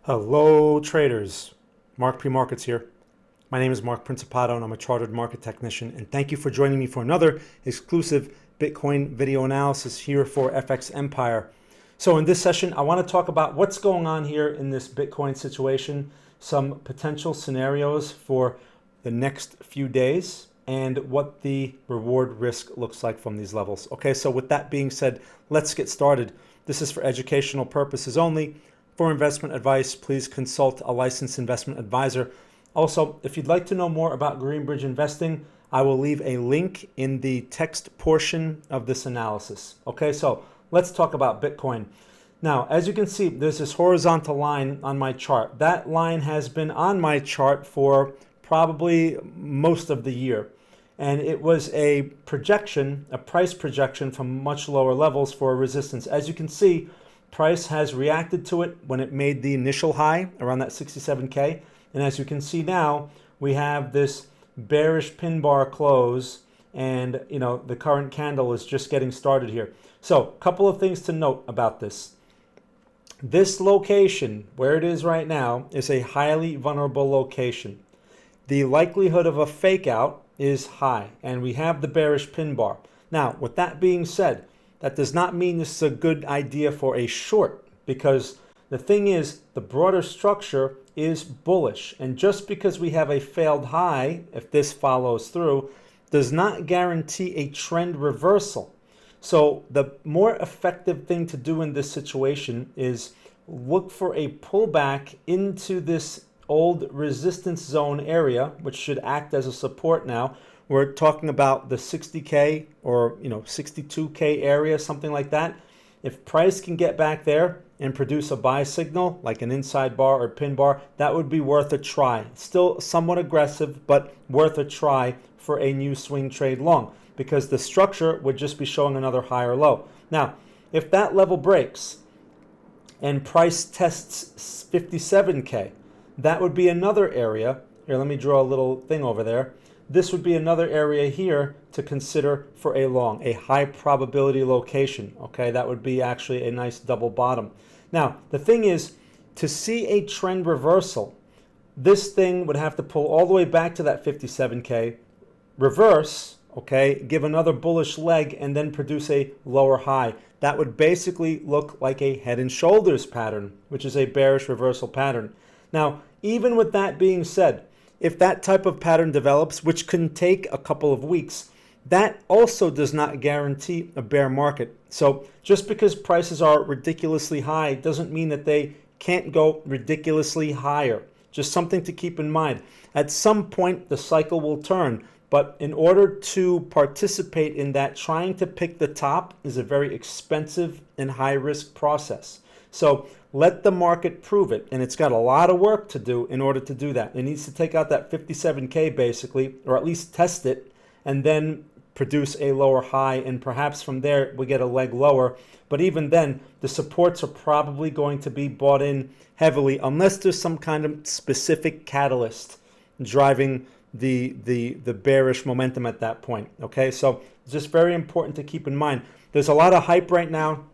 Hello traders, Mark Pre-Markets here. My name is Mark Principato and I'm a chartered market technician, and thank you for joining me for another exclusive Bitcoin video analysis here for FX Empire. So in this session, I want to talk about what's going on here in this Bitcoin situation, some potential scenarios for the next few days, and what the reward risk looks like from these levels. Okay, so with that being said, let's get started. This is for educational purposes only. For investment advice, please consult a licensed investment advisor. Also, if you'd like to know more about Greenbridge investing, I will leave a link in the text portion of this analysis. Okay, so let's talk about Bitcoin. Now, as you can see, there's this horizontal line on my chart. That line has been on my chart for probably most of the year. And it was a projection, a price projection from much lower levels for a resistance. As you can see, price has reacted to it when it made the initial high around that 67K. And as you can see now, we have this bearish pin bar close, and the current candle is just getting started here. So a couple of things to note about this. This location, where it is right now, is a highly vulnerable location. The likelihood of a fake out is high, and we have the bearish pin bar. Now, with that being said, that does not mean this is a good idea for a short, because the thing is, the broader structure is bullish. And just because we have a failed high, if this follows through, does not guarantee a trend reversal. So the more effective thing to do in this situation is look for a pullback into this old resistance zone area, which should act as a support now. We're talking about the 60K or 62K area, something like that. If price can get back there and produce a buy signal, like an inside bar or pin bar, that would be worth a try. Still somewhat aggressive, but worth a try for a new swing trade long, because the structure would just be showing another higher low. Now, if that level breaks and price tests 57K, that would be another area. Here, let me draw a little thing over there. This would be another area here to consider for a long, a high probability location. Okay, that would be actually a nice double bottom. Now, the thing is, to see a trend reversal, this thing would have to pull all the way back to that 57K, reverse, okay, give another bullish leg, and then produce a lower high. That would basically look like a head and shoulders pattern, which is a bearish reversal pattern. Now, even with that being said, if that type of pattern develops, which can take a couple of weeks, that also does not guarantee a bear market. So just because prices are ridiculously high doesn't mean that they can't go ridiculously higher. Just something to keep in mind. At some point, the cycle will turn, but in order to participate in that, trying to pick the top is a very expensive and high-risk process. So let the market prove it, and it's got a lot of work to do in order to do that. It needs to take out that 57K basically, or at least test it, and then produce a lower high, and perhaps from there we get a leg lower. But even then, the supports are probably going to be bought in heavily unless there's some kind of specific catalyst driving the bearish momentum at that point. Okay, so it's just very important to keep in mind. There's a lot of hype right now.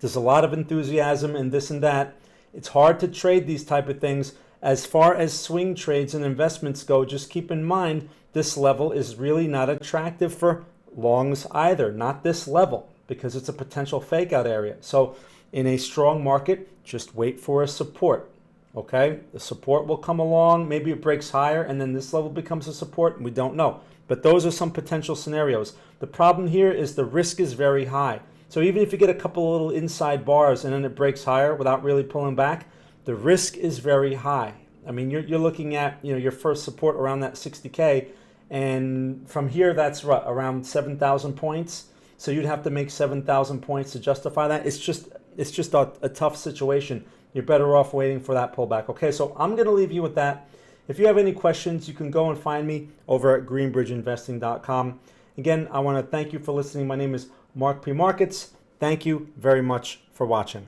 There's a lot of enthusiasm and this and that. It's hard to trade these type of things. As far as swing trades and investments go, just keep in mind this level is really not attractive for longs either. Not this level, because it's a potential fake out area. So in a strong market, just wait for a support. Okay, the support will come along. Maybe it breaks higher and then this level becomes a support. We don't know. But those are some potential scenarios. The problem here is the risk is very high. So even if you get a couple of little inside bars and then it breaks higher without really pulling back, the risk is very high. I mean, you're looking at your first support around that 60K, and from here that's around 7,000 points. So you'd have to make 7,000 points to justify that. It's just a tough situation. You're better off waiting for that pullback. Okay, so I'm going to leave you with that. If you have any questions, you can go and find me over at greenbridgeinvesting.com. Again, I want to thank you for listening. My name is Mark Pre-Markets. Thank you very much for watching.